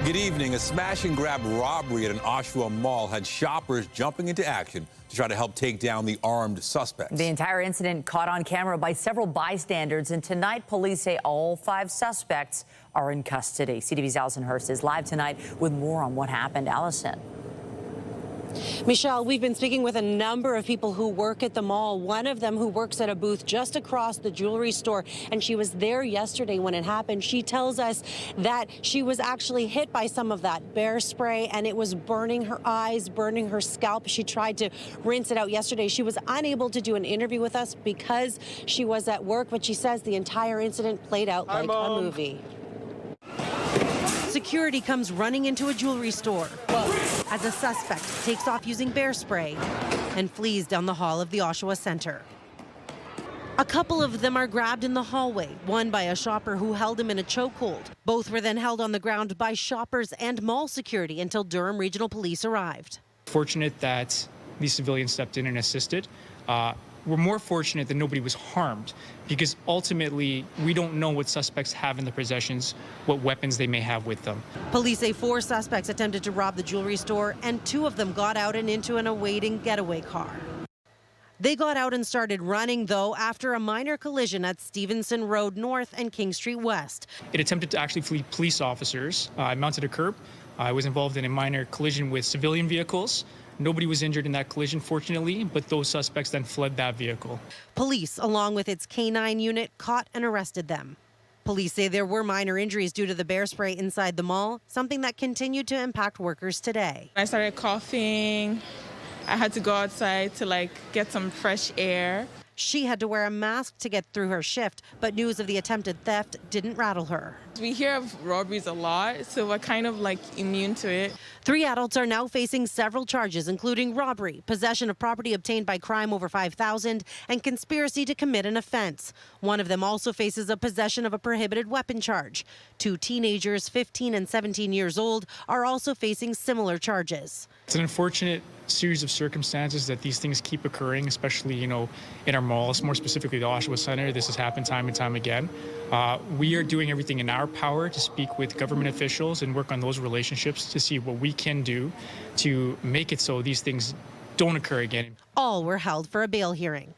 Good evening. A smash and grab robbery at an Oshawa mall had shoppers jumping into action to try to help take down the armed suspects. The entire incident caught on camera by several bystanders, and tonight police say all 5 suspects are in custody. CTV's Allison Hurst is live tonight with more on what happened. Allison. Michelle, we've been speaking with a number of people who work at the mall. One of them who works at a booth just across the jewelry store, and she was there yesterday when it happened. She tells us that she was actually hit by some of that bear spray, and it was burning her eyes, burning her scalp. She tried to rinse it out yesterday. She was unable to do an interview with us because she was at work, but she says the entire incident played out like a movie. Security comes running into a jewelry store as a suspect takes off using bear spray and flees down the hall of the Oshawa Centre. A couple of them are grabbed in the hallway, one by a shopper who held him in a chokehold. Both were then held on the ground by shoppers and mall security until Durham Regional Police arrived. Fortunate that these civilians stepped in and assisted. We're more fortunate that nobody was harmed, because ultimately we don't know what suspects have in their possessions, what weapons they may have with them. Police say 4 suspects attempted to rob the jewelry store, and 2 of them got out and into an awaiting getaway car. They got out and started running, though, after a minor collision at Stevenson Road North and King Street West. It attempted to actually flee police officers. I mounted a curb. I was involved in a minor collision with civilian vehicles. Nobody was injured in that collision, fortunately, but those suspects then fled that vehicle. Police, along with its K9 unit, caught and arrested them. Police say there were minor injuries due to the bear spray inside the mall, something that continued to impact workers today. I started coughing. I had to go outside to get some fresh air. She had to wear a mask to get through her shift, but news of the attempted theft didn't rattle her. We hear of robberies a lot, so we're kind of immune to it. 3 adults are now facing several charges, including robbery, possession of property obtained by crime over $5,000, and conspiracy to commit an offense. One of them also faces a possession of a prohibited weapon charge. 2 teenagers, 15 and 17 years old, are also facing similar charges. It's an unfortunate series of circumstances that these things keep occurring, especially, in our malls, more specifically the Oshawa Centre. This has happened time and time again. We are doing everything in our power to speak with government officials and work on those relationships to see what we can do to make it so these things don't occur again. All were held for a bail hearing.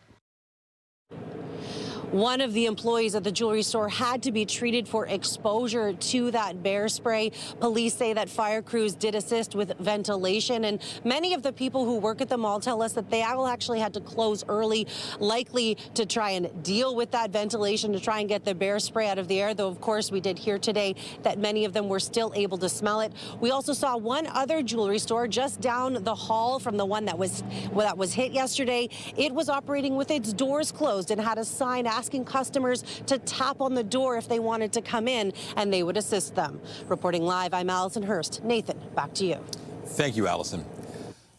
One of the employees at the jewelry store had to be treated for exposure to that bear spray. Police say that fire crews did assist with ventilation, and many of the people who work at the mall tell us that they all actually had to close early, likely to try and deal with that ventilation, to try and get the bear spray out of the air, though of course we did hear today that many of them were still able to smell it. We also saw one other jewelry store just down the hall from the one that was hit yesterday. It was operating with its doors closed and had a sign asking customers to tap on the door if they wanted to come in, and they would assist them. Reporting live, I'm Allison Hurst. Nathan, back to you. Thank you, Allison.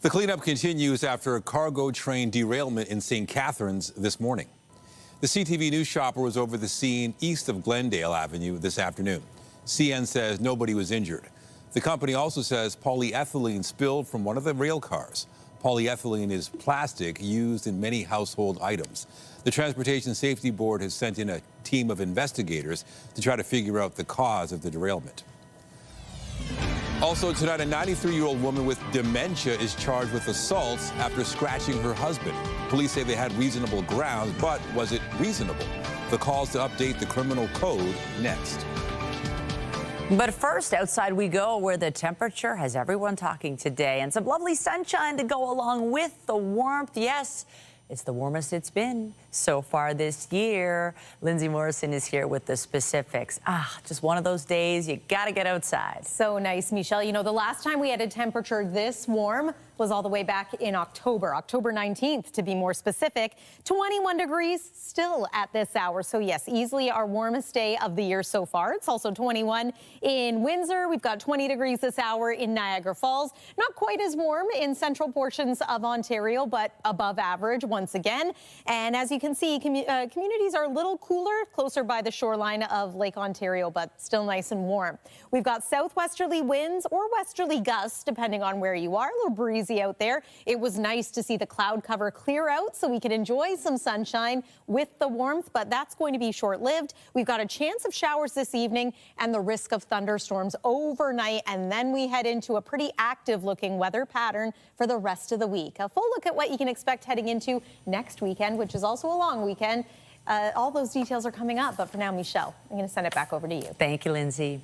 The cleanup continues after a cargo train derailment in St. Catharines this morning. The CTV News shopper was over the scene east of Glendale Avenue this afternoon. CN says nobody was injured. The company also says polyethylene spilled from one of the rail cars. Polyethylene is plastic used in many household items. The Transportation Safety Board has sent in a team of investigators to try to figure out the cause of the derailment. Also tonight, a 93-year-old woman with dementia is charged with assault after scratching her husband. Police say they had reasonable grounds, but was it reasonable? The calls to update the criminal code next. But first, outside we go, where the temperature has everyone talking today, and some lovely sunshine to go along with the warmth. Yes, it's the warmest it's been so far this year. Lindsay Morrison is here with the specifics. Just one of those days you gotta get outside. So nice, Michelle. The last time we had a temperature this warm was all the way back in October 19th to be more specific. 21 degrees still at this hour. So yes, easily our warmest day of the year so far. It's also 21 in Windsor. We've got 20 degrees this hour in Niagara Falls. Not quite as warm in central portions of Ontario, but above average once again. And as you can see, communities are a little cooler, closer by the shoreline of Lake Ontario, but still nice and warm. We've got southwesterly winds or westerly gusts, depending on where you are. A little breezy busy out there. It was nice to see the cloud cover clear out so we could enjoy some sunshine with the warmth, but that's going to be short-lived. We've got a chance of showers this evening and the risk of thunderstorms overnight, and then we head into a pretty active-looking weather pattern for the rest of the week. A full look at what you can expect heading into next weekend, which is also a long weekend. All those details are coming up, but for now, Michelle, I'm going to send it back over to you. Thank you, Lindsay.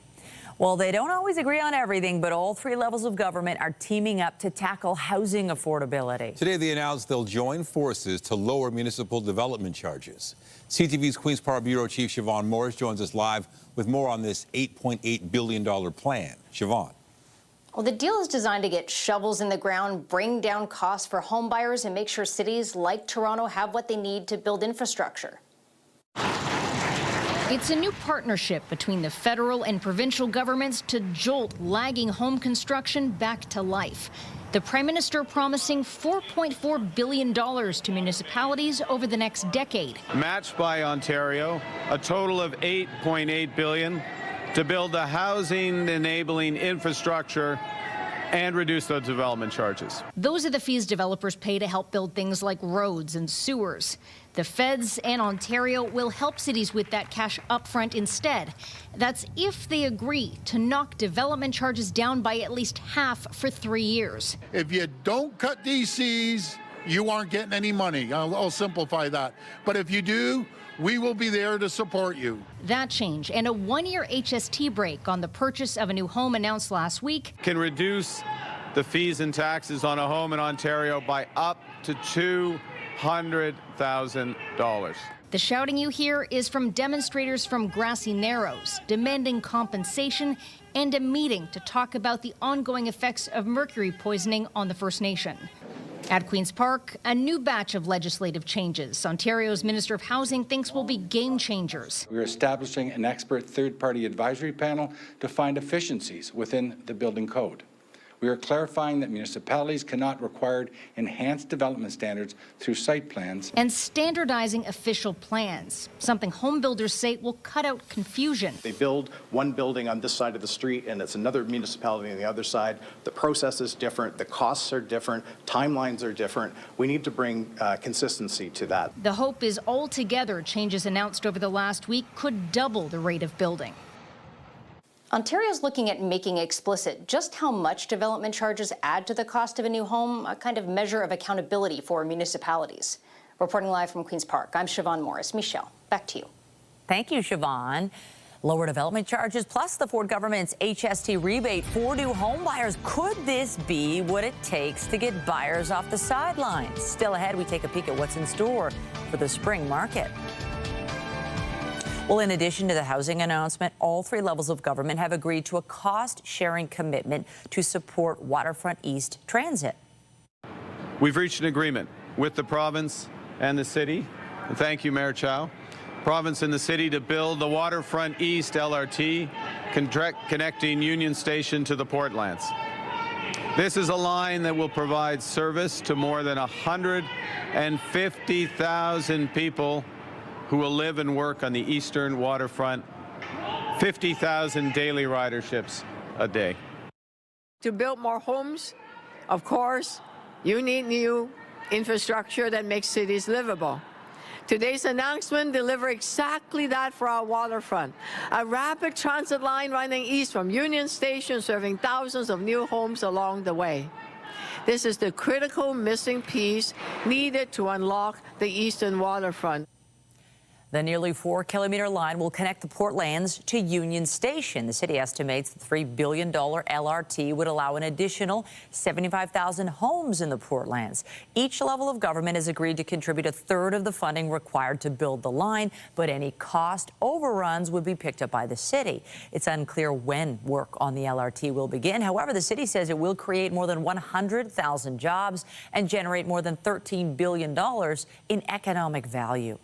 Well, they don't always agree on everything, but all three levels of government are teaming up to tackle housing affordability. Today, they announced they'll join forces to lower municipal development charges. CTV's Queen's Park Bureau Chief Siobhan Morris joins us live with more on this $8.8 billion plan. Siobhan. Well, the deal is designed to get shovels in the ground, bring down costs for home buyers, and make sure cities like Toronto have what they need to build infrastructure. It's a new partnership between the federal and provincial governments to jolt lagging home construction back to life. The Prime Minister promising $4.4 billion to municipalities over the next decade. Matched by Ontario, a total of $8.8 billion to build the housing-enabling infrastructure and reduce those development charges. Those are the fees developers pay to help build things like roads and sewers. The feds and Ontario will help cities with that cash upfront instead. That's if they agree to knock development charges down by at least half for 3 years. If you don't cut DCs, you aren't getting any money. I'll simplify that. But if you do, we will be there to support you. That change and a one-year HST break on the purchase of a new home announced last week Can reduce the fees and taxes on a home in Ontario by up to $200,000. The shouting you hear is from demonstrators from Grassy Narrows, demanding compensation and a meeting to talk about the ongoing effects of mercury poisoning on the First Nation. At Queen's Park, a new batch of legislative changes Ontario's Minister of Housing thinks will be game changers. We're establishing an expert third-party advisory panel to find efficiencies within the building code. We are clarifying that municipalities cannot require enhanced development standards through site plans. And standardizing official plans, something home builders say will cut out confusion. They build one building on this side of the street and it's another municipality on the other side. The process is different, the costs are different, timelines are different. We need to bring consistency to that. The hope is altogether changes announced over the last week could double the rate of building. Ontario's looking at making explicit just how much development charges add to the cost of a new home, a kind of measure of accountability for municipalities. Reporting live from Queen's Park, I'm Siobhan Morris. Michelle, back to you. Thank you, Siobhan. Lower development charges plus the Ford government's HST rebate for new home buyers. Could this be what it takes to get buyers off the sidelines? Still ahead, we take a peek at what's in store for the spring market. Well, in addition to the housing announcement, all three levels of government have agreed to a cost-sharing commitment to support Waterfront East transit. We've reached an agreement with the province and the city. Thank you, Mayor Chow. Province and the city to build the Waterfront East LRT, connecting Union Station to the Portlands. This is a line that will provide service to more than 150,000 people who will live and work on the eastern waterfront, 50,000 daily riderships a day. To build more homes, of course, you need new infrastructure that makes cities livable. Today's announcement delivers exactly that for our waterfront. A rapid transit line running east from Union Station, serving thousands of new homes along the way. This is the critical missing piece needed to unlock the eastern waterfront. The nearly 4-kilometer line will connect the Portlands to Union Station. The city estimates the $3 billion LRT would allow an additional 75,000 homes in the Portlands. Each level of government has agreed to contribute a third of the funding required to build the line, but any cost overruns would be picked up by the city. It's unclear when work on the LRT will begin. However, the city says it will create more than 100,000 jobs and generate more than $13 billion in economic value.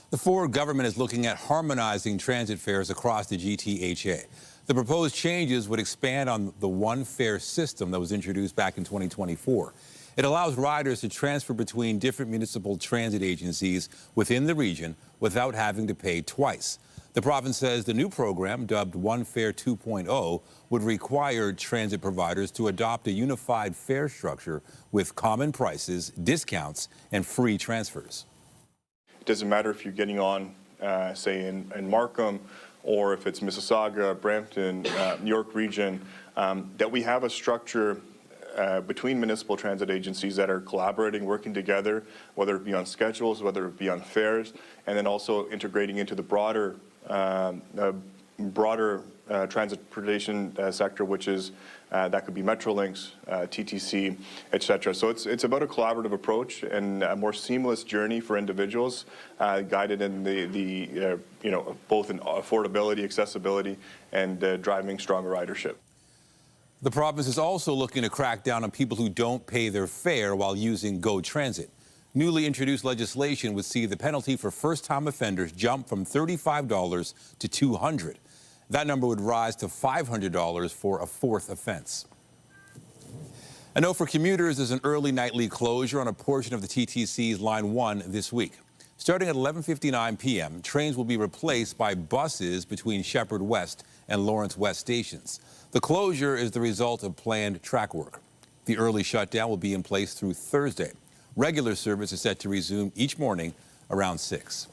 The Ford government is looking at harmonizing transit fares across the GTHA. The proposed changes would expand on the one fare system that was introduced back in 2024. It allows riders to transfer between different municipal transit agencies within the region without having to pay twice. The province says the new program, dubbed One Fare 2.0, would require transit providers to adopt a unified fare structure with common prices, discounts, and free transfers. It doesn't matter if you're getting on, say, in Markham, or if it's Mississauga, Brampton, York Region, that we have a structure between municipal transit agencies that are collaborating, working together, whether it be on schedules, whether it be on fares, and then also integrating into the broader transportation sector, which is that could be Metrolinx, TTC, etc. So it's about a collaborative approach and a more seamless journey for individuals, guided in the both in affordability, accessibility, and driving stronger ridership. The province is also looking to crack down on people who don't pay their fare while using GO Transit. Newly introduced legislation would see the penalty for first-time offenders jump from $35 to $200. That number would rise to $500 for a fourth offense. A note for commuters: there's an early nightly closure on a portion of the TTC's Line 1 this week. Starting at 11:59 p.m., trains will be replaced by buses between Shepherd West and Lawrence West stations. The closure is the result of planned track work. The early shutdown will be in place through Thursday. Regular service is set to resume each morning around 6.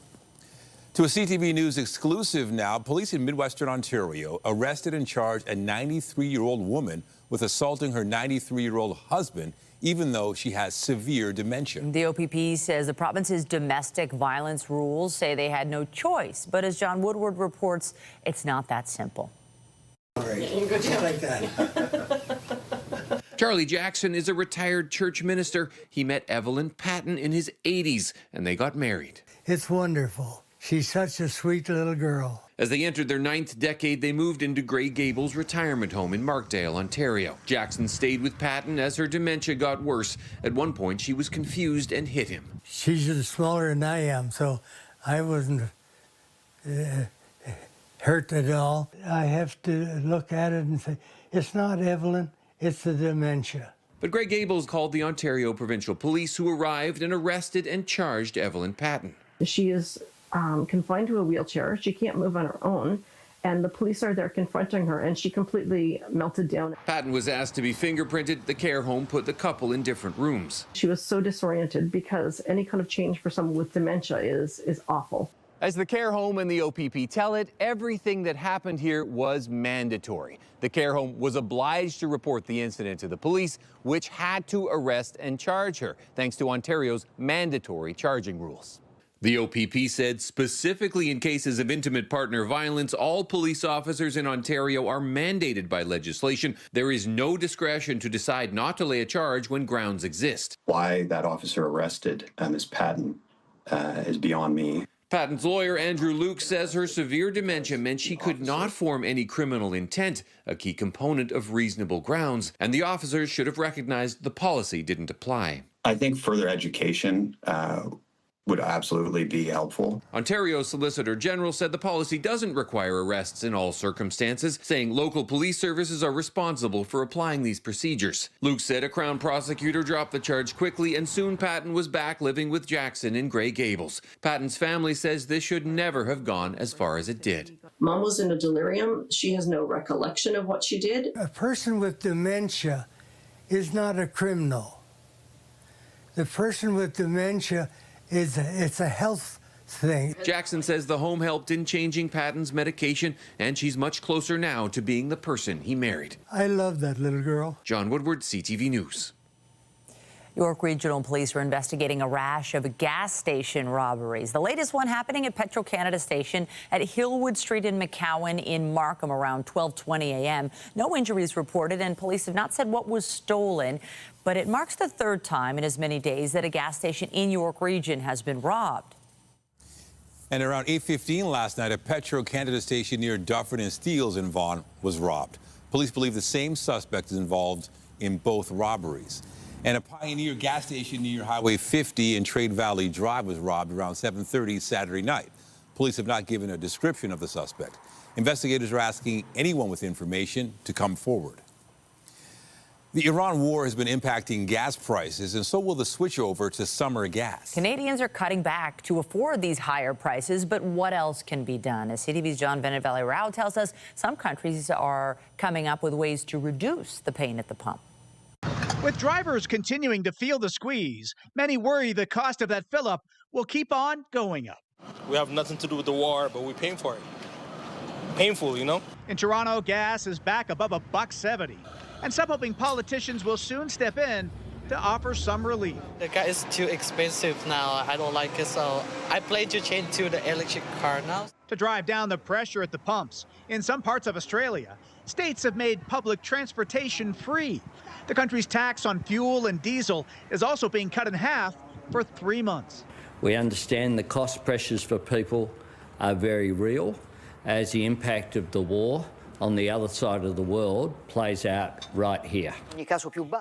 To a CTV News exclusive now, police in Midwestern Ontario arrested and charged a 93-year-old woman with assaulting her 93-year-old husband, even though she has severe dementia. The OPP says the province's domestic violence rules say they had no choice. But as John Woodward reports, it's not that simple. All right. Just like that. Charlie Jackson is a retired church minister. He met Evelyn Patton in his 80s, and they got married. It's wonderful. She's such a sweet little girl. As they entered their 9th decade, they moved into Grey Gables retirement home in Markdale, Ontario. Jackson stayed with Patton as her dementia got worse. At one point, she was confused and hit him. She's just smaller than I am, so I wasn't hurt at all. I have to look at it and say, it's not Evelyn, it's the dementia. But Grey Gables called the Ontario Provincial Police, who arrived and arrested and charged Evelyn Patton. She is confined to a wheelchair. She can't move on her own, and the police are there confronting her, and she completely melted down. Patton was asked to be fingerprinted. The care home put the couple in different rooms. She was so disoriented because any kind of change for someone with dementia is awful. As the care home and the OPP tell it, everything that happened here was mandatory. The care home was obliged to report the incident to the police, which had to arrest and charge her, thanks to Ontario's mandatory charging rules. The OPP said specifically in cases of intimate partner violence, all police officers in Ontario are mandated by legislation. There is no discretion to decide not to lay a charge when grounds exist. Why that officer arrested Ms. Patton is beyond me. Patton's lawyer, Andrew Luke, says her severe dementia meant she could not form any criminal intent, a key component of reasonable grounds, and the officers should have recognized the policy didn't apply. I think further education would absolutely be helpful. Ontario's Solicitor General said the policy doesn't require arrests in all circumstances, saying local police services are responsible for applying these procedures. Luke said a Crown prosecutor dropped the charge quickly, and soon Patton was back living with Jackson in Grey Gables. Patton's family says this should never have gone as far as it did. Mom was in a delirium. She has no recollection of what she did. A person with dementia is not a criminal. The person with dementia it's a health thing. Jackson says the home helped in changing Patton's medication, and she's much closer now to being the person he married. I love that little girl. John Woodward, CTV News. York Regional Police are investigating a rash of gas station robberies. The latest one happening at Petro-Canada Station at Hillwood Street in McCowan in Markham around 12:20 a.m. No injuries reported, and police have not said what was stolen. But it marks the third time in as many days that a gas station in York Region has been robbed. And around 8:15 last night, a Petro-Canada station near Dufferin and Steeles in Vaughan was robbed. Police believe the same suspect is involved in both robberies. And a Pioneer gas station near Highway 50 and Trade Valley Drive was robbed around 7:30 Saturday night. Police have not given a description of the suspect. Investigators are asking anyone with information to come forward. The Iran war has been impacting gas prices, and so will the switch over to summer gas. Canadians are cutting back to afford these higher prices, but what else can be done? As CTV's John Valley-Rao tells us, some countries are coming up with ways to reduce the pain at the pump. With drivers continuing to feel the squeeze, many worry the cost of that fill-up will keep on going up. We have nothing to do with the war, but we're paying for it. Painful, you know? In Toronto, gas is back above $1.70. And some hoping politicians will soon step in to offer some relief. The gas is too expensive now. I don't like it, so I plan to change to the electric car now. To drive down the pressure at the pumps, in some parts of Australia, states have made public transportation free. The country's tax on fuel and diesel is also being cut in half for 3 months. We understand the cost pressures for people are very real as the impact of the war on the other side of the world plays out right here.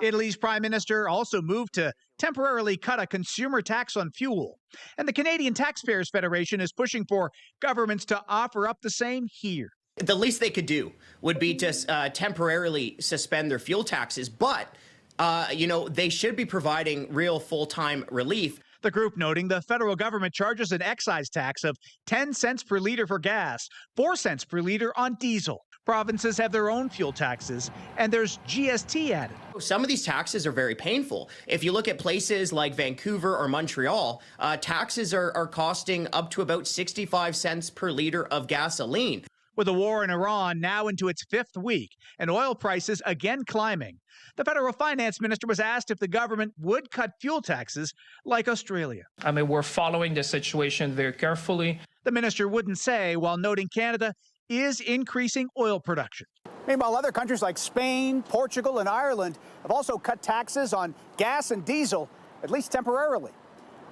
Italy's prime minister also moved to temporarily cut a consumer tax on fuel. And the Canadian Taxpayers Federation is pushing for governments to offer up the same here. The least they could do would be to temporarily suspend their fuel taxes, but, they should be providing real full-time relief. The group noting the federal government charges an excise tax of 10 cents per liter for gas, 4 cents per liter on diesel. Provinces have their own fuel taxes, and there's GST added. Some of these taxes are very painful. If you look at places like Vancouver or Montreal, taxes are costing up to about 65 cents per liter of gasoline. With the war in Iran now into its 5th week and oil prices again climbing, the federal finance minister was asked if the government would cut fuel taxes like Australia. I mean, we're following the situation very carefully. The minister wouldn't say, while noting Canada is increasing oil production. Meanwhile, other countries like Spain, Portugal, and Ireland have also cut taxes on gas and diesel, at least temporarily.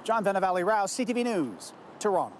John Valley-Rao, CTV News, Toronto.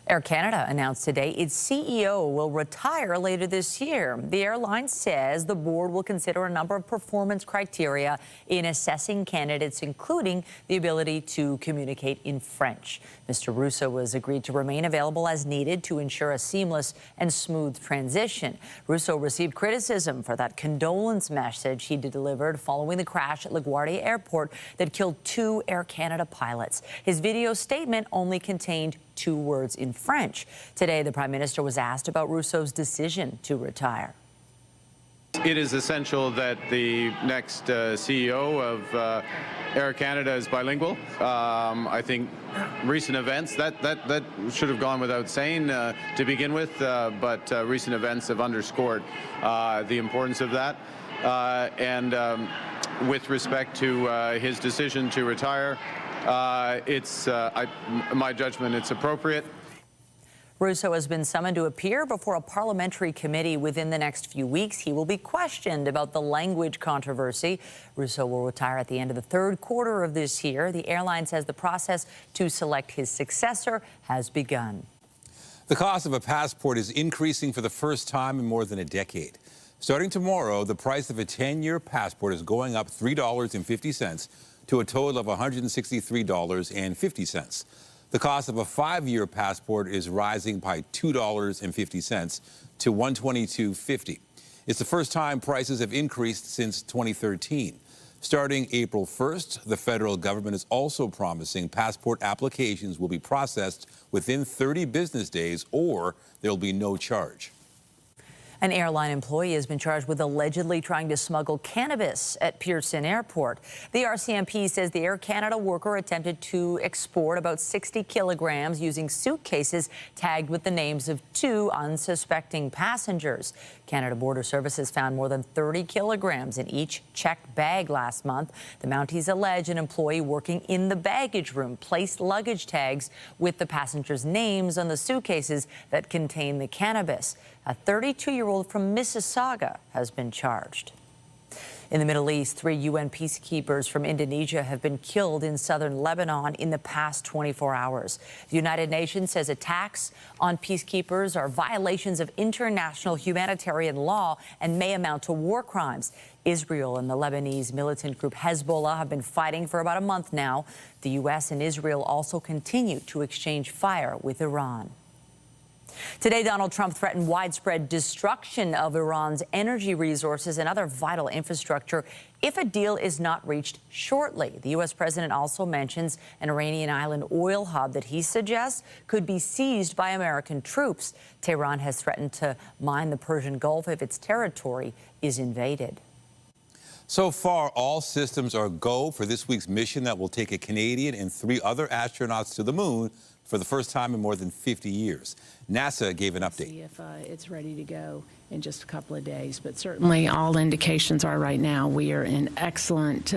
Air Canada announced today its CEO will retire later this year. The airline says the board will consider a number of performance criteria in assessing candidates, including the ability to communicate in French. Mr. Russo has agreed to remain available as needed to ensure a seamless and smooth transition. Russo received criticism for that condolence message he delivered following the crash at LaGuardia Airport that killed 2 Air Canada pilots. His video statement only contained 2 words in French. Today, the Prime Minister was asked about Russo's decision to retire. It is essential that the next CEO of Air Canada is bilingual. I think recent events, that should have gone without saying to begin with, but recent events have underscored the importance of that. With respect to his decision to retire, my judgment, it's appropriate. Russo has been summoned to appear before a parliamentary committee within the next few weeks. He will be questioned about the language controversy. Russo will retire at the end of the 3rd quarter of this year. The airline says the process to select his successor has begun. The cost of a passport is increasing for the first time in more than a decade. Starting tomorrow, the price of a 10-year passport is going up $3.50 to a total of $163.50. The cost of a 5-year passport is rising by $2.50 to $122.50. It's the first time prices have increased since 2013. Starting April 1st, the federal government is also promising passport applications will be processed within 30 business days or there will be no charge. An airline employee has been charged with allegedly trying to smuggle cannabis at Pearson Airport. The RCMP says the Air Canada worker attempted to export about 60 kilograms using suitcases tagged with the names of 2 unsuspecting passengers. Canada Border Services found more than 30 kilograms in each checked bag last month. The Mounties allege an employee working in the baggage room placed luggage tags with the passengers' names on the suitcases that contain the cannabis. A 32-year-old from Mississauga has been charged. In the Middle East, 3 UN peacekeepers from Indonesia have been killed in southern Lebanon in the past 24 hours. The United Nations says attacks on peacekeepers are violations of international humanitarian law and may amount to war crimes. Israel and the Lebanese militant group Hezbollah have been fighting for about a month now. The U.S. and Israel also continue to exchange fire with Iran. Today, Donald Trump threatened widespread destruction of Iran's energy resources and other vital infrastructure if a deal is not reached shortly. The U.S. president also mentions an Iranian island oil hub that he suggests could be seized by American troops. Tehran has threatened to mine the Persian Gulf if its territory is invaded. So far, all systems are go for this week's mission that will take a Canadian and 3 other astronauts to the moon for the first time in more than 50 years. NASA gave an update. See if it's ready to go in just a couple of days, but certainly all indications are right now we are in excellent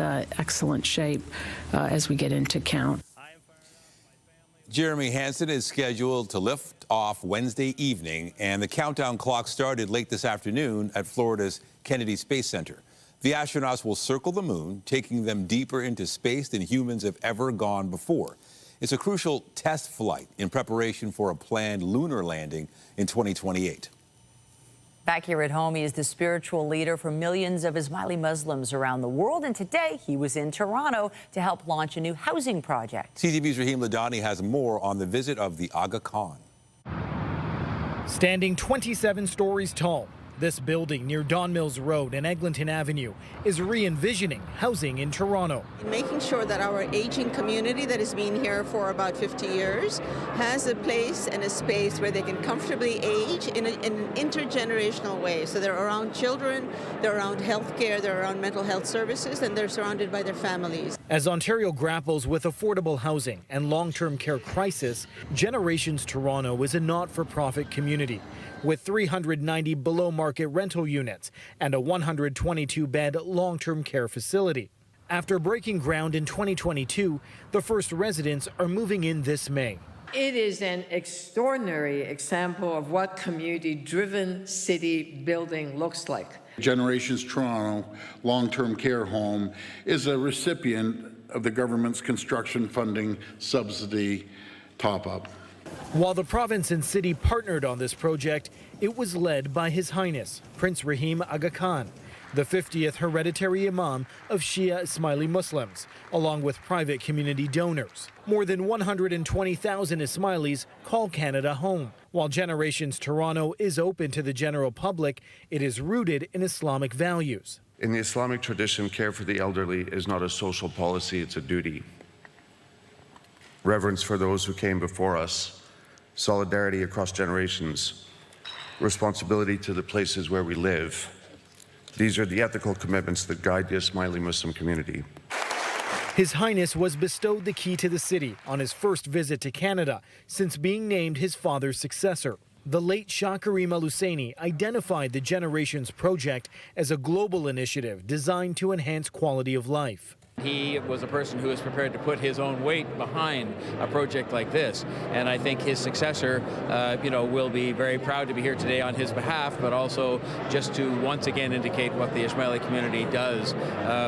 shape as we get into count. Jeremy Hansen is scheduled to lift off Wednesday evening, and the countdown clock started late this afternoon at Florida's Kennedy Space Center. The astronauts will circle the moon, taking them deeper into space than humans have ever gone before. It's a crucial test flight in preparation for a planned lunar landing in 2028. Back here at home, he is the spiritual leader for millions of Ismaili Muslims around the world, and today he was in Toronto to help launch a new housing project. CTV's Rahim Ladani has more on the visit of the Aga Khan. Standing 27 stories tall, this building near Don Mills Road and Eglinton Avenue is re-envisioning housing in Toronto. Making sure that our aging community that has been here for about 50 years has a place and a space where they can comfortably age in an intergenerational way. So they're around children, they're around healthcare, they're around mental health services, and they're surrounded by their families. As Ontario grapples with affordable housing and long-term care crisis, Generations Toronto is a not-for-profit community with 390 below-market rental units and a 122-bed long-term care facility. After breaking ground in 2022, the first residents are moving in this May. It is an extraordinary example of what community-driven city building looks like. Generations Toronto long-term care home is a recipient of the government's construction funding subsidy top-up. While the province and city partnered on this project, it was led by His Highness Prince Rahim Aga Khan, the 50th hereditary Imam of Shia Ismaili Muslims, along with private community donors. More than 120,000 Ismailis call Canada home. While Generations Toronto is open to the general public, it is rooted in Islamic values. In the Islamic tradition, care for the elderly is not a social policy, it's a duty. Reverence for those who came before us, solidarity across generations, responsibility to the places where we live. These are the ethical commitments that guide the Ismaili Muslim community. His Highness was bestowed the key to the city on his first visit to Canada since being named his father's successor. The late Shah Karim Al Husseini identified the Generations project as a global initiative designed to enhance quality of life. He was a person who was prepared to put his own weight behind a project like this, and I think his successor, will be very proud to be here today on his behalf, but also just to once again indicate what the Ismaili community does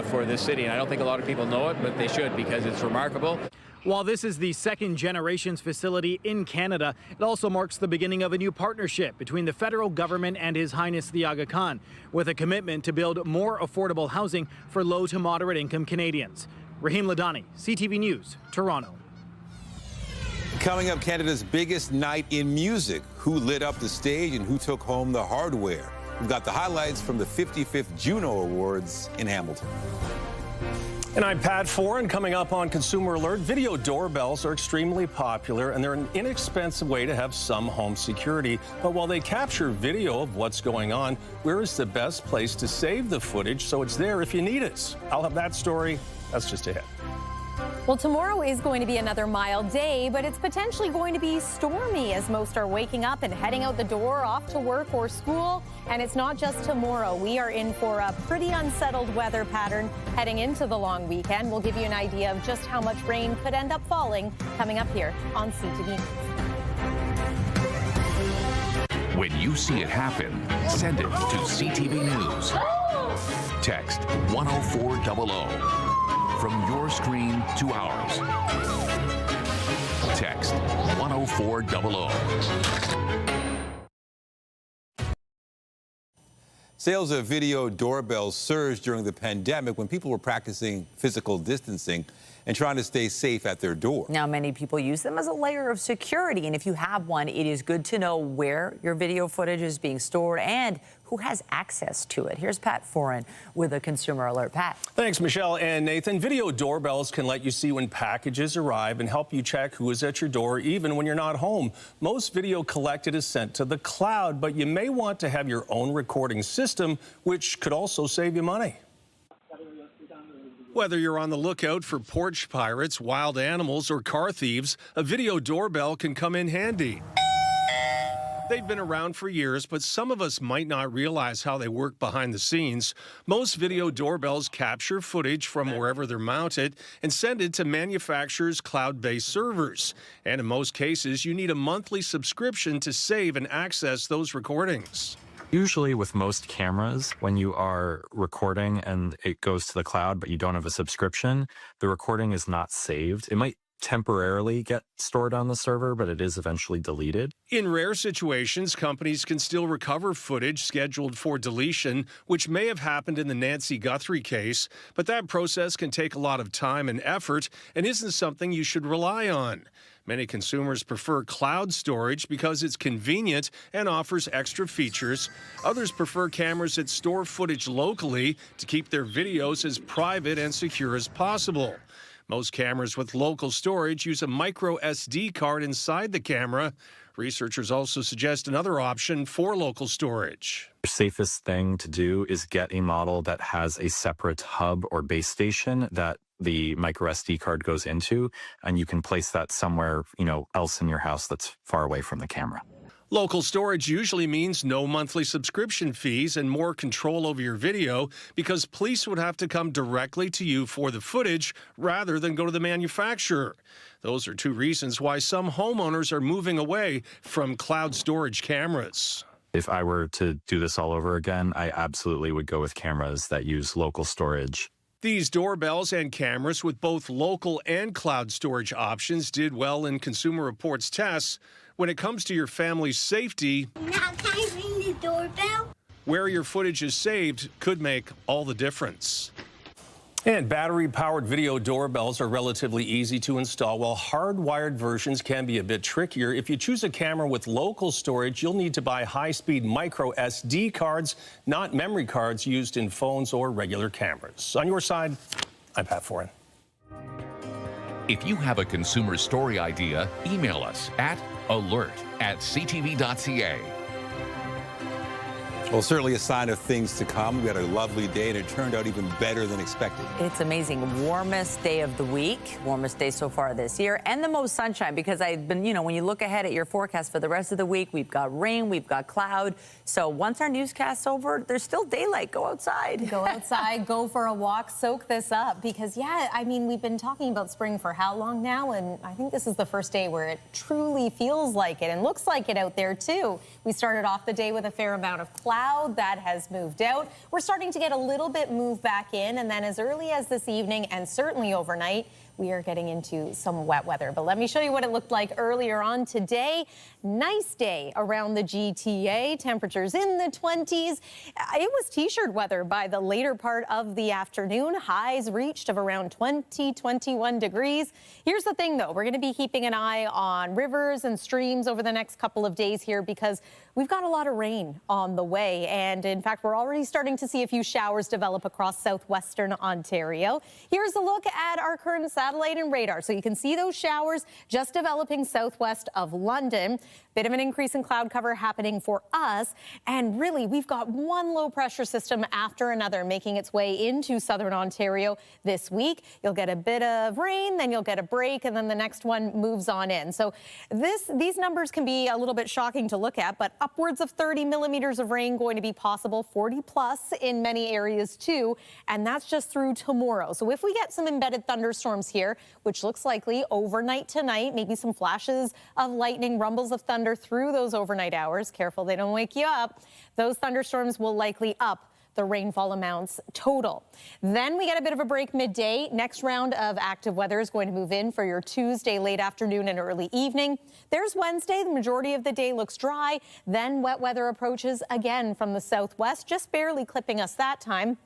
for this city. And I don't think a lot of people know it, but they should, because it's remarkable. While this is the second Generations facility in Canada, it also marks the beginning of a new partnership between the federal government and His Highness the Aga Khan, with a commitment to build more affordable housing for low to moderate income Canadians. Rahim Ladani, CTV News, Toronto. Coming up, Canada's biggest night in music. Who lit up the stage and who took home the hardware? We've got the highlights from the 55th Juno Awards in Hamilton. And I'm Pat Foran. Coming up on Consumer Alert, video doorbells are extremely popular, and they're an inexpensive way to have some home security. But while they capture video of what's going on, where is the best place to save the footage so it's there if you need it? I'll have that story. That's just ahead. Well, tomorrow is going to be another mild day, but it's potentially going to be stormy as most are waking up and heading out the door, off to work or school. And it's not just tomorrow. We are in for a pretty unsettled weather pattern heading into the long weekend. We'll give you an idea of just how much rain could end up falling coming up here on CTV News. When you see it happen, send it to CTV News. Text 10400. From your screen to ours. Text 10400. Sales of video doorbells surged during the pandemic when people were practicing physical distancing and trying to stay safe at their door. Now, many people use them as a layer of security, and if you have one, it is good to know where your video footage is being stored and who has access to it. Here's Pat Foran with a consumer alert. Pat. Thanks, Michelle and Nathan. Video doorbells can let you see when packages arrive and help you check who is at your door even when you're not home. Most video collected is sent to the cloud, but you may want to have your own recording system, which could also save you money. Whether you're on the lookout for porch pirates, wild animals, or car thieves, a video doorbell can come in handy. They've been around for years, but some of us might not realize how they work behind the scenes. Most video doorbells capture footage from wherever they're mounted and send it to manufacturers' cloud-based servers. And in most cases, you need a monthly subscription to save and access those recordings. Usually with most cameras, when you are recording and it goes to the cloud, but you don't have a subscription, the recording is not saved. It might temporarily get stored on the server, but it is eventually deleted. In rare situations, companies can still recover footage scheduled for deletion, which may have happened in the Nancy Guthrie case, but that process can take a lot of time and effort and isn't something you should rely on. Many consumers prefer cloud storage because it's convenient and offers extra features. Others prefer cameras that store footage locally to keep their videos as private and secure as possible. Most cameras with local storage use a micro SD card inside the camera. Researchers also suggest another option for local storage. The safest thing to do is get a model that has a separate hub or base station that the micro SD card goes into, and you can place that somewhere, else in your house that's far away from the camera. Local storage usually means no monthly subscription fees and more control over your video because police would have to come directly to you for the footage rather than go to the manufacturer. Those are two reasons why some homeowners are moving away from cloud storage cameras. If I were to do this all over again, I absolutely would go with cameras that use local storage. These doorbells and cameras with both local and cloud storage options did well in Consumer Reports tests. When it comes to your family's safety, now can I ring the doorbell? Where your footage is saved could make all the difference. And battery-powered video doorbells are relatively easy to install, while hardwired versions can be a bit trickier. If you choose a camera with local storage, you'll need to buy high-speed micro SD cards, not memory cards used in phones or regular cameras. On your side, I'm Pat Foran. If you have a consumer story idea, email us at alert@ctv.ca. Well, certainly a sign of things to come. We had a lovely day, and it turned out even better than expected. It's amazing. Warmest day of the week, warmest day so far this year, and the most sunshine because I've been, when you look ahead at your forecast for the rest of the week, we've got rain, we've got cloud. So once our newscast's over, there's still daylight. Go outside. Go outside, go for a walk, soak this up because, we've been talking about spring for how long now? And I think this is the first day where it truly feels like it and looks like it out there, too. We started off the day with a fair amount of cloud. That has moved out. We're starting to get a little bit moved back in, and then as early as this evening and certainly overnight, we are getting into some wet weather. But let me show you what it looked like earlier on today. Nice day around the GTA. Temperatures in the 20s. It was t-shirt weather by the later part of the afternoon. Highs reached of around 21 degrees. Here's the thing, though. We're going to be keeping an eye on rivers and streams over the next couple of days here because we've got a lot of rain on the way. And in fact, we're already starting to see a few showers develop across southwestern Ontario. Here's a look at our current satellite and radar. So you can see those showers just developing southwest of London. Bit of an increase in cloud cover happening for us. And really, we've got one low pressure system after another making its way into southern Ontario this week. You'll get a bit of rain, then you'll get a break, and then the next one moves on in. So these numbers can be a little bit shocking to look at, but upwards of 30 millimeters of rain going to be possible, 40 plus in many areas too. And that's just through tomorrow. So if we get some embedded thunderstorms here, which looks likely overnight tonight, maybe some flashes of lightning, rumbles of thunder through those overnight hours. Careful they don't wake you up. Those thunderstorms will likely up the rainfall amounts total. Then we get a bit of a break midday. Next round of active weather is going to move in for your Tuesday late afternoon and early evening. There's Wednesday. The majority of the day looks dry. Then wet weather approaches again from the southwest, just barely clipping us that time.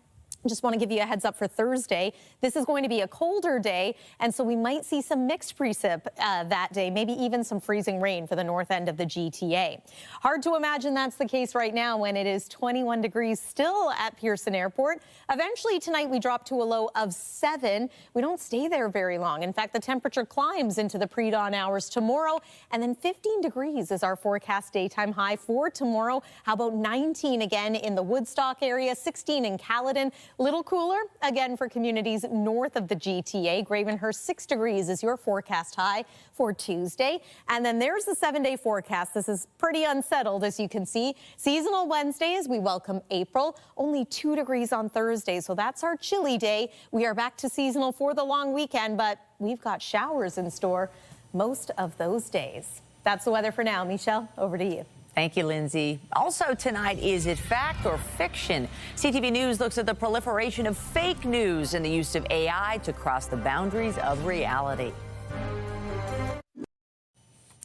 Just want to give you a heads up for Thursday. This is going to be a colder day, and so we might see some mixed precip that day, maybe even some freezing rain for the north end of the GTA. Hard to imagine that's the case right now when it is 21 degrees still at Pearson Airport. Eventually tonight we drop to a low of 7. We don't stay there very long. In fact, the temperature climbs into the pre-dawn hours tomorrow, and then 15 degrees is our forecast daytime high for tomorrow. How about 19 again in the Woodstock area, 16 in Caledon. Little cooler again for communities north of the GTA. Gravenhurst, 6 degrees is your forecast high for Tuesday. And then there's the 7-day forecast. This is pretty unsettled, as you can see. Seasonal Wednesday as we welcome April. Only 2 degrees on Thursday, so that's our chilly day. We are back to seasonal for the long weekend, but we've got showers in store most of those days. That's the weather for now. Michelle, over to you. Thank you, Lindsay. Also tonight, is it fact or fiction? CTV News looks at the proliferation of fake news and the use of AI to cross the boundaries of reality.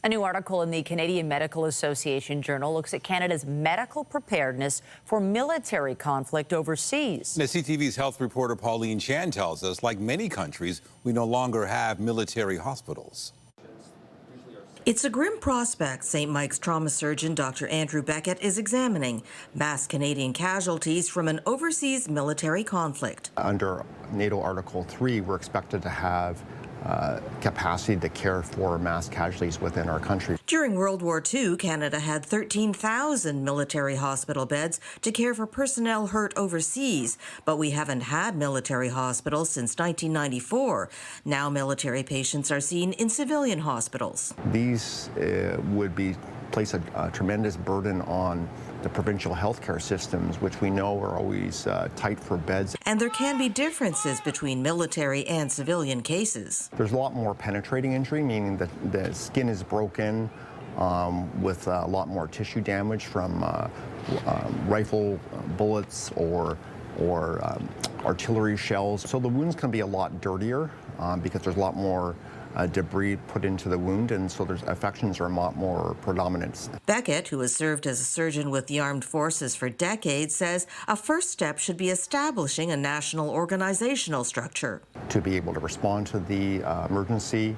A new article in the Canadian Medical Association Journal looks at Canada's medical preparedness for military conflict overseas. Now, CTV's health reporter Pauline Chan tells us, like many countries, we no longer have military hospitals. It's a grim prospect St. Mike's trauma surgeon Dr. Andrew Beckett is examining: mass Canadian casualties from an overseas military conflict. Under NATO Article 3, we're expected to have capacity to care for mass casualties within our country. During World War II, Canada had 13,000 military hospital beds to care for personnel hurt overseas, but we haven't had military hospitals since 1994. Now military patients are seen in civilian hospitals. These would place a tremendous burden on the provincial healthcare systems, which we know are always tight for beds. And there can be differences between military and civilian cases. There's a lot more penetrating injury, meaning that the skin is broken with a lot more tissue damage from rifle bullets or artillery shells. So the wounds can be a lot dirtier because there's a lot more debris put into the wound, and so there's affections are a lot more predominant. Beckett, who has served as a surgeon with the armed forces for decades, says a first step should be establishing a national organizational structure. To be able to respond to the emergency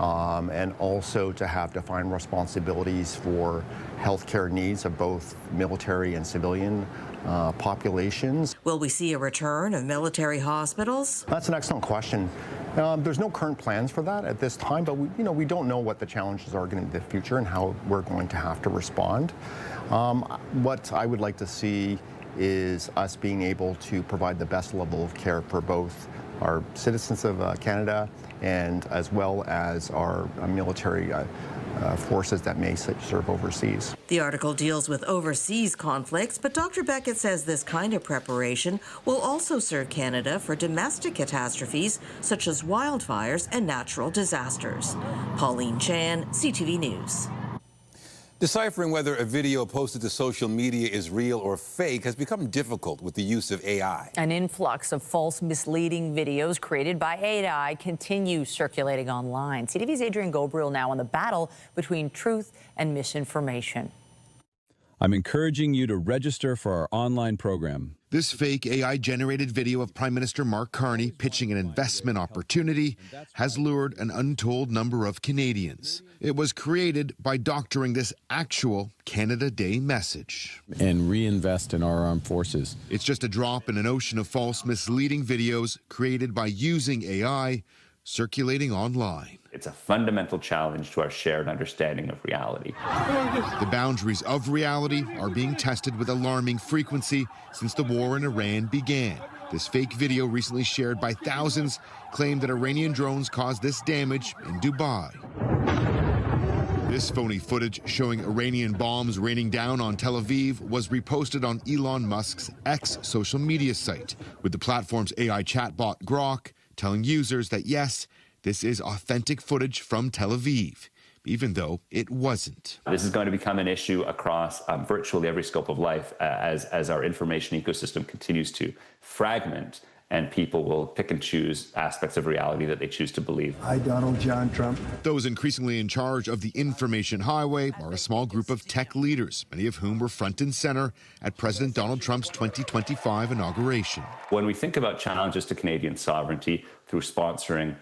and also to have defined responsibilities for healthcare needs of both military and civilian populations. Will we see a return of military hospitals? That's an excellent question. There's no current plans for that at this time, but we don't know what the challenges are going to be in the future and how we're going to have to respond. What I would like to see is us being able to provide the best level of care for both our citizens of Canada and as well as our military forces that may serve overseas. The article deals with overseas conflicts, but Dr. Beckett says this kind of preparation will also serve Canada for domestic catastrophes such as wildfires and natural disasters. Pauline Chan, CTV News. Deciphering whether a video posted to social media is real or fake has become difficult with the use of AI. An influx of false, misleading videos created by AI continues circulating online. CTV's Adrian Gobriel now on the battle between truth and misinformation. I'm encouraging you to register for our online program. This fake AI-generated video of Prime Minister Mark Carney pitching an investment opportunity has lured an untold number of Canadians. It was created by doctoring this actual Canada Day message. And reinvest in our armed forces. It's just a drop in an ocean of false, misleading videos created by using AI, circulating online. It's a fundamental challenge to our shared understanding of reality. The boundaries of reality are being tested with alarming frequency since the war in Iran began. This fake video, recently shared by thousands, claimed that Iranian drones caused this damage in Dubai. This phony footage showing Iranian bombs raining down on Tel Aviv was reposted on Elon Musk's X social media site, with the platform's AI chatbot Grok telling users that yes, this is authentic footage from Tel Aviv, even though it wasn't. This is going to become an issue across virtually every scope of life as our information ecosystem continues to fragment and people will pick and choose aspects of reality that they choose to believe. I, Donald John Trump. Those increasingly in charge of the information highway are a small group of tech leaders, many of whom were front and center at President Donald Trump's 2025 inauguration. When we think about challenges to Canadian sovereignty through sponsoring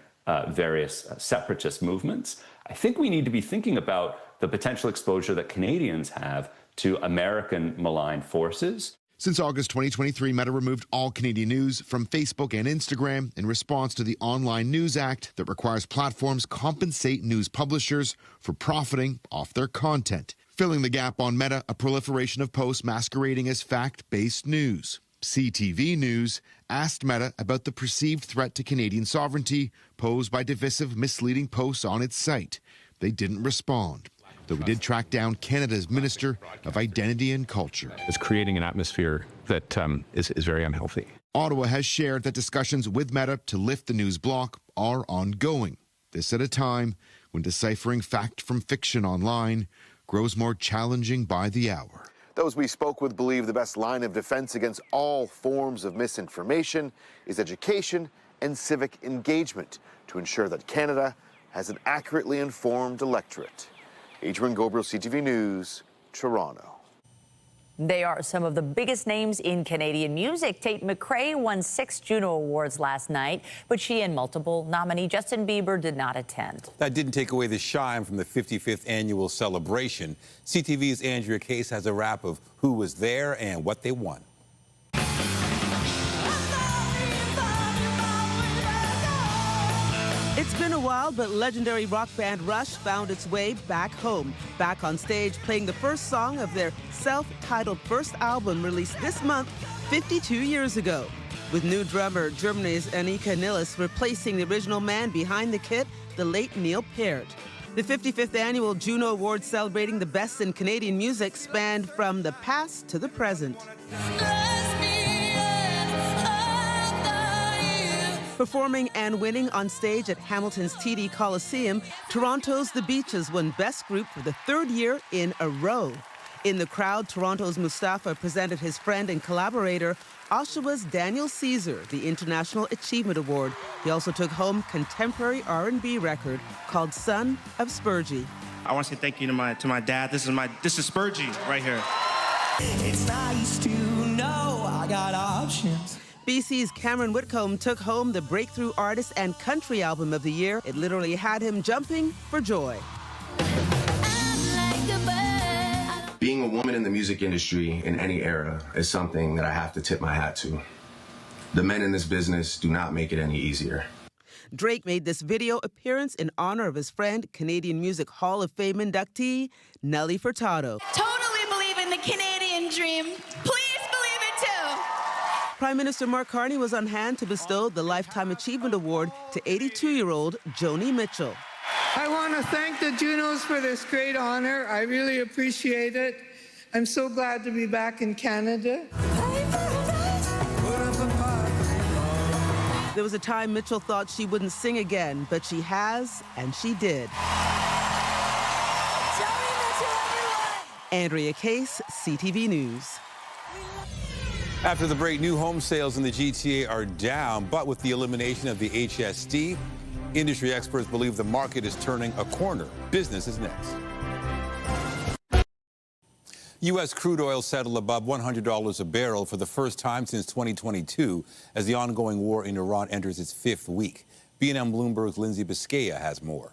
various separatist movements, I think we need to be thinking about the potential exposure that Canadians have to American malign forces. Since August 2023, Meta removed all Canadian news from Facebook and Instagram in response to the Online News Act that requires platforms compensate news publishers for profiting off their content. Filling the gap on Meta, a proliferation of posts masquerading as fact-based news. CTV News asked Meta about the perceived threat to Canadian sovereignty posed by divisive, misleading posts on its site. They didn't respond, though we did track down Canada's Minister of Identity and Culture. It's creating an atmosphere that is very unhealthy. Ottawa has shared that discussions with Meta to lift the news block are ongoing. This at a time when deciphering fact from fiction online grows more challenging by the hour. Those we spoke with believe the best line of defense against all forms of misinformation is education and civic engagement to ensure that Canada has an accurately informed electorate. Adrian Gobriel, CTV News, Toronto. They are some of the biggest names in Canadian music. Tate McRae won 6 Juno Awards last night, but she and multiple nominee Justin Bieber did not attend. That didn't take away the shine from the 55th annual celebration. CTV's Andrea Case has a wrap of who was there and what they won. It's been a while, but legendary rock band Rush found its way back home. Back on stage playing the first song of their self-titled first album released this month, 52 years ago. With new drummer Germany's Annika Nilles replacing the original man behind the kit, the late Neil Peart. The 55th annual Juno Awards celebrating the best in Canadian music spanned from the past to the present. Performing and winning on stage at Hamilton's TD Coliseum, Toronto's The Beaches won Best Group for the 3rd year in a row. In the crowd, Toronto's Mustafa presented his friend and collaborator, Oshawa's Daniel Caesar, the International Achievement Award. He also took home contemporary R&B record called Son of Spurgey. I want to say thank you to my dad. This is Spurgey right here. It's nice to know I got options. BC's Cameron Whitcomb took home the Breakthrough Artist and Country Album of the Year. It literally had him jumping for joy. Being a woman in the music industry in any era is something that I have to tip my hat to. The men in this business do not make it any easier. Drake made this video appearance in honor of his friend, Canadian Music Hall of Fame inductee, Nelly Furtado. Totally believe in the Canadian dream. Please believe it too. Prime Minister Mark Carney was on hand to bestow the Lifetime Achievement Award to 82-year-old Joni Mitchell. I want to thank the Junos for this great honor. I really appreciate it. I'm so glad to be back in Canada. There was a time Mitchell thought she wouldn't sing again, but she has, and she did. Andrea Case, CTV News. After the break, new home sales in the GTA are down, but with the elimination of the HST, industry experts believe the market is turning a corner. Business is next. U.S. crude oil settled above $100 a barrel for the first time since 2022 as the ongoing war in Iran enters its 5th week. B&M Bloomberg's Lindsay Biscaya has more.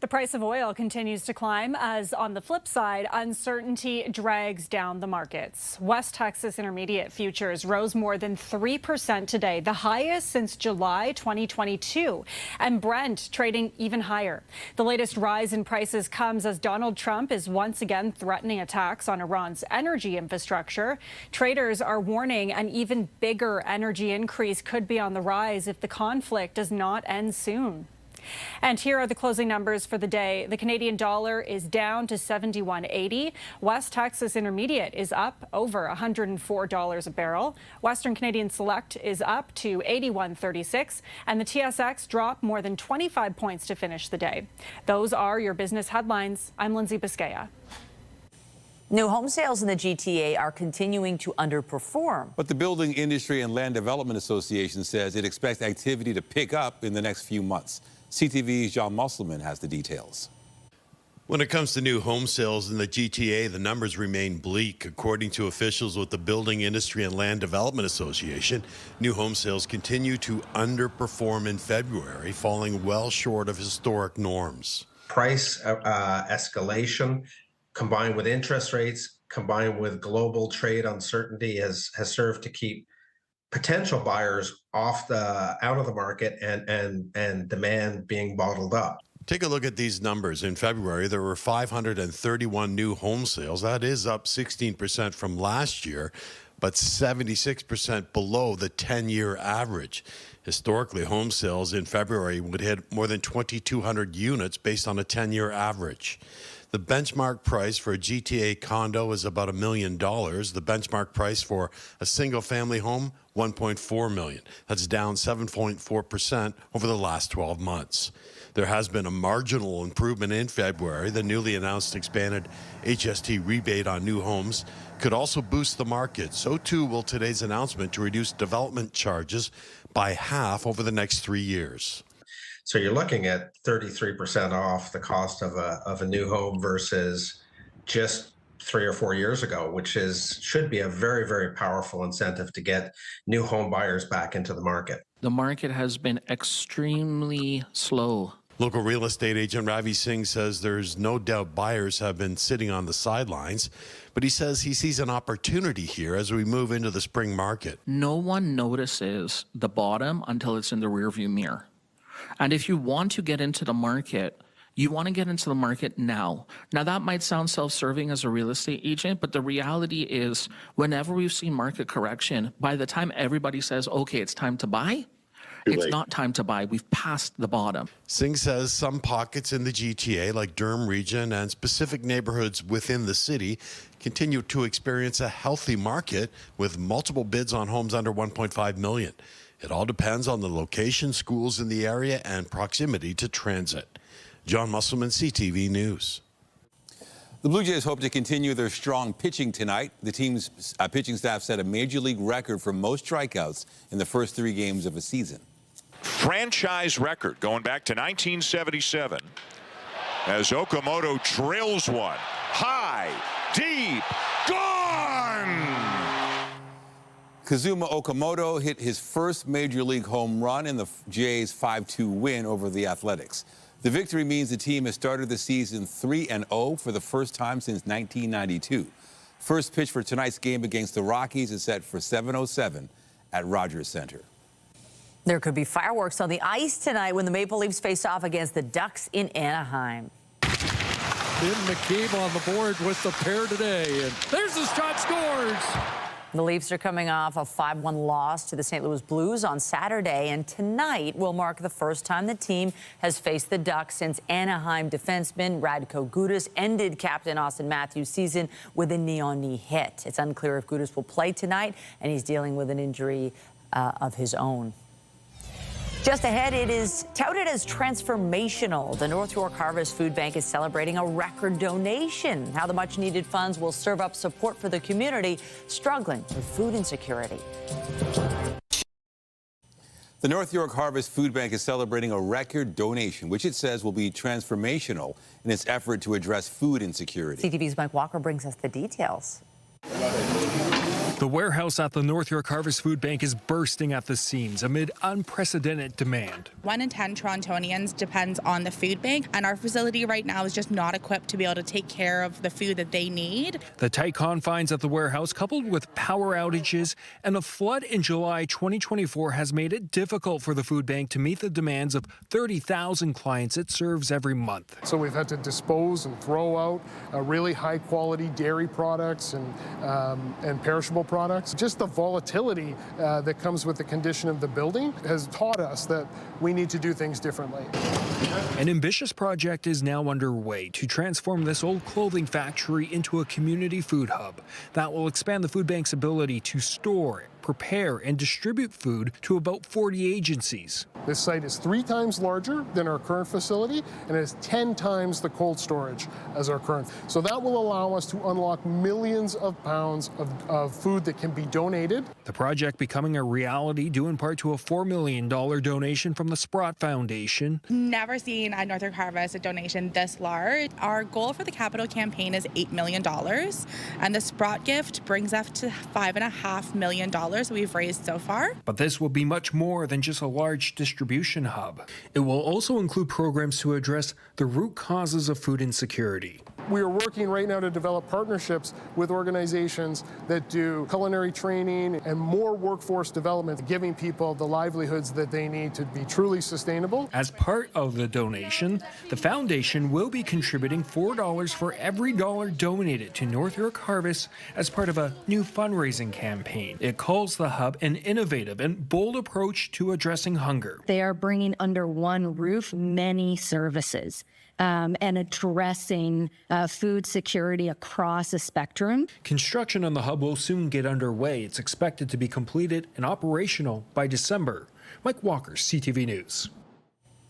The price of oil continues to climb as, on the flip side, uncertainty drags down the markets. West Texas Intermediate futures rose more than 3% today, the highest since July 2022, and Brent trading even higher. The latest rise in prices comes as Donald Trump is once again threatening attacks on Iran's energy infrastructure. Traders are warning an even bigger energy increase could be on the rise if the conflict does not end soon. And here are the closing numbers for the day. The Canadian dollar is down to $71.80. West Texas Intermediate is up over $104 a barrel. Western Canadian Select is up to $81.36. And the TSX dropped more than 25 points to finish the day. Those are your business headlines. I'm Lindsay Biscaya. New home sales in the GTA are continuing to underperform. But the Building Industry and Land Development Association says it expects activity to pick up in the next few months. CTV's John Musselman has the details. When it comes to new home sales in the GTA, the numbers remain bleak. According to officials with the Building Industry and Land Development Association, new home sales continue to underperform in February, falling well short of historic norms. Price escalation combined with interest rates, combined with global trade uncertainty has served to keep potential buyers out of the market and demand being bottled up. Take a look at these numbers. In February, there were 531 new home sales. That is up 16% from last year, but 76% below the 10-year average. Historically, home sales in February would hit more than 2,200 units based on a 10-year average. The benchmark price for a GTA condo is about $1 million. The benchmark price for a single-family home, $1.4 million. That's down 7.4% over the last 12 months. There has been a marginal improvement in February. The newly announced expanded HST rebate on new homes could also boost the market. So too will today's announcement to reduce development charges by half over the next 3 years. So you're looking at 33% off the cost of a new home versus just 3 or 4 years ago, which should be a very, very powerful incentive to get new home buyers back into the market. The market has been extremely slow. Local real estate agent Ravi Singh says there's no doubt buyers have been sitting on the sidelines, but he says he sees an opportunity here as we move into the spring market. No one notices the bottom until it's in the rearview mirror. And if you want to get into the market, you want to get into the market now. Now, that might sound self-serving as a real estate agent, but the reality is whenever we've seen market correction, by the time everybody says, okay, it's time to buy, it's not time to buy. We've passed the bottom. Singh says some pockets in the GTA, like Durham Region and specific neighborhoods within the city, continue to experience a healthy market with multiple bids on homes under $1.5 million. It all depends on the location, schools in the area, and proximity to transit. John Musselman, CTV News. The Blue Jays hope to continue their strong pitching tonight. The team's pitching staff set a major league record for most strikeouts in the first 3 games of a season. Franchise record going back to 1977 as Okamoto drills one. High, deep, gone! Kazuma Okamoto hit his first major league home run in the Jays' 5-2 win over the Athletics. The victory means the team has started the season 3-0 for the first time since 1992. First pitch for tonight's game against the Rockies is set for 7:07 at Rogers Center. There could be fireworks on the ice tonight when the Maple Leafs face off against the Ducks in Anaheim. Tim McCabe on the board with the pair today, and there's the shot, scores! The Leafs are coming off a 5-1 loss to the St. Louis Blues on Saturday, and tonight will mark the first time the team has faced the Ducks since Anaheim defenseman Radko Gudas ended Captain Austin Matthews' season with a knee-on-knee hit. It's unclear if Gudas will play tonight, and he's dealing with an injury of his own. Just ahead, it is touted as transformational. The North York Harvest Food Bank is celebrating a record donation. How the much-needed funds will serve up support for the community struggling with food insecurity. The North York Harvest Food Bank is celebrating a record donation, which it says will be transformational in its effort to address food insecurity. CTV's Mike Walker brings us the details. The warehouse at the North York Harvest Food Bank is bursting at the seams amid unprecedented demand. 1 in 10 Torontonians depends on the food bank, and our facility right now is just not equipped to be able to take care of the food that they need. The tight confines at the warehouse, coupled with power outages and a flood in July 2024, has made it difficult for the food bank to meet the demands of 30,000 clients it serves every month. So we've had to dispose and throw out really high-quality dairy products and perishable products. Just the volatility that comes with the condition of the building has taught us that we need to do things differently. An ambitious project is now underway to transform this old clothing factory into a community food hub that will expand the food bank's ability to store prepare and distribute food to about 40 agencies. This site is 3 times larger than our current facility and has 10 times the cold storage as our current. So that will allow us to unlock millions of pounds of food that can be donated. The project becoming a reality due in part to a $4 million donation from the Sprott Foundation. Never seen at Northern Harvest a donation this large. Our goal for the capital campaign is $8 million, and the Sprott gift brings us to $5.5 million we've raised so far. But this will be much more than just a large distribution hub. It will also include programs to address the root causes of food insecurity. We are working right now to develop partnerships with organizations that do culinary training and more workforce development, giving people the livelihoods that they need to be truly sustainable. As part of the donation, the foundation will be contributing $4 for every dollar donated to North York Harvest as part of a new fundraising campaign. It calls the hub an innovative and bold approach to addressing hunger. They are bringing under one roof many services. And addressing food security across a spectrum. Construction on the hub will soon get underway. It's expected to be completed and operational by December. Mike Walker, CTV News.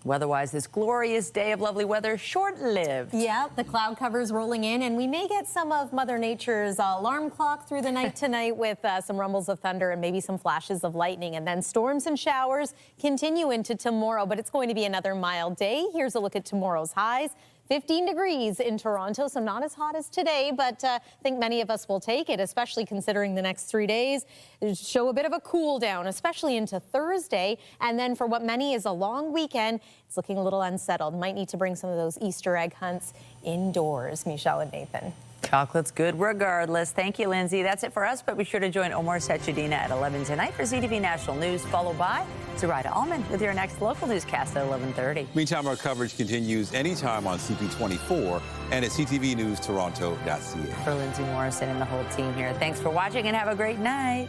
Weather-wise, this glorious day of lovely weather, short-lived. Yeah, the cloud cover's rolling in, and we may get some of Mother Nature's alarm clock through the night tonight with some rumbles of thunder and maybe some flashes of lightning. And then storms and showers continue into tomorrow, but it's going to be another mild day. Here's a look at tomorrow's highs. 15 degrees in Toronto, so not as hot as today, but I think many of us will take it, especially considering the next 3 days show a bit of a cool down, especially into Thursday. And then for what many is a long weekend, it's looking a little unsettled. Might need to bring some of those Easter egg hunts indoors. Michelle and Nathan. Chocolate's good regardless. Thank you, Lindsay. That's it for us, but be sure to join Omar Sechedina at 11 tonight for CTV National News, followed by Zoraida Allman with your next local newscast at 11:30. Meantime, our coverage continues anytime on CP24 and at ctvnewstoronto.ca. For Lindsay Morrison and the whole team here, thanks for watching and have a great night.